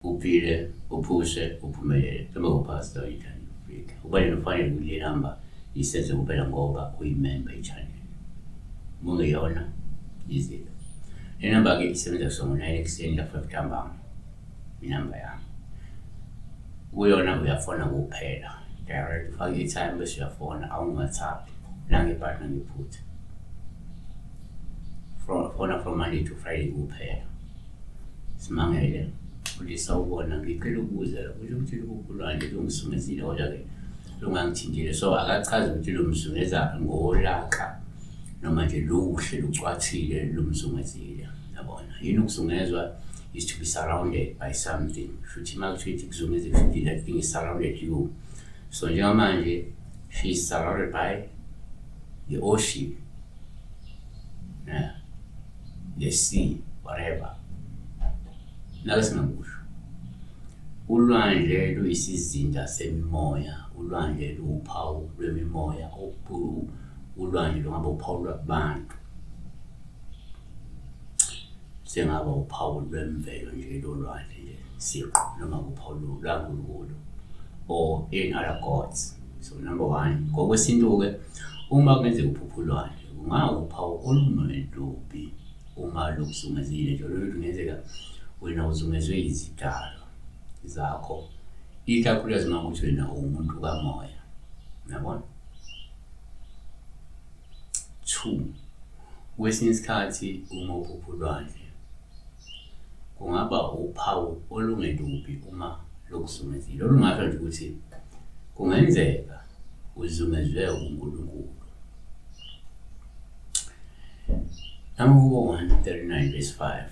uphile, uphuse, uphumelele. Njengoba upastor iThando Africa. Kufanele ufanele kule namba isenze kuphela ngoba uyimember i-channel. Uma ungeyona, izilo. Le namba-ke isebenza kusongo 9 ekuseni la 5 ntambama. Inamba yami. Kuyona uyafona kuphela. Direct ufake i-time bese uyafona awungathabi. Nangebhadi nangephutha. From Monday to Friday kuphela. Simangele. Ulisa ubona ngicela ukubuza kusho ukuthi lokubulwane lungisukumezile kodwa-ke lungangithintile. So akachazi ukuthi lumzungeza ngolaka noma nje luhle lucwathile lumzungezile. Yabona yini ukuzungezwa is to be surrounded by something. Futhi makuthithi kuzungeze futhi that thing is surrounded you. So njengamanje she is surrounded by the ocean, the sea, whatever. Nakesingakusho ulwandle luyisizinda semimoya, ulwandle luwuphawu lwemimoya, ulwandle lungaba uphawu lwabantu, sengaba uphawu lwemvelo nje lolwandle nje siqu noma uphawu lwaNkulunkulu or any other gods. So number 1, ngokwesintu-ke uma kungenzeka uphuphulwane kungawuphawu olumelubi uma lokuzungezile nje lolu kungenzeka wena uzungezwe izidalo zakho ikakhulukazi uma ukuthi wena umuntu kamoya. Yabona? 2, kwesinye isikhathi uma uphuphulwane kungaba uphawu olungelubi uma lokuzungezile olungasho nje ukuthi kungenzeka uzungezwe uNkulunkulu. Number 139 verse 5,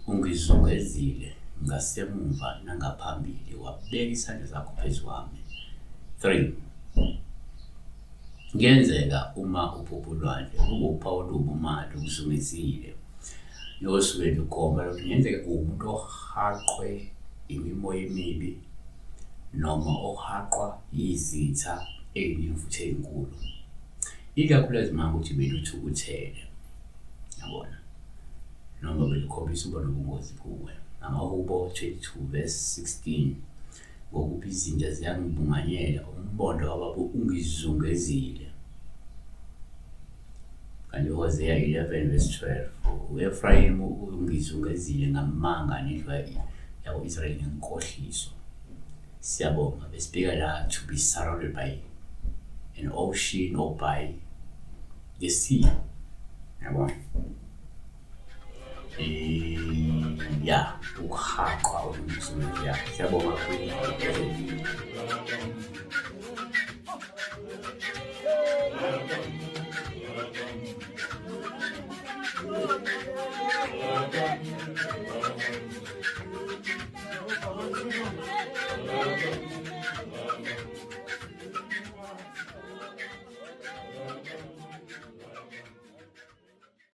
ungizungezile ngasemuva nangaphambili wabeka isandla zakho phezu kwami. 3, ngenzeka uma uphuphulwane ubuphawu lobumali uzungezile yosuke lukhomba ukuthi ngenzeka umuntu ohaqwe imimoya emibi noma ohaqwa yizitha ezinemfutho enkulu ikakhulukazi uma ukuthi beluthukuthele. Yabona? Noma belikhombisa uba nobungozi kuwe. Amahubo 22 verse 16, ngokuba izinja ziyangibunganyela umbondo wababo ungizungezile. Kanti Hosea 11 verse 12, u-Efrayimi ungizungezile ngamanga nendlu yako-Israyeli ngenkohliso. Siyabonga besibheka la to be surrounded by an ocean or by the sea. Yabona? Yeah, ukuhaqwa olumzungezile. Siyabonga kakhulu.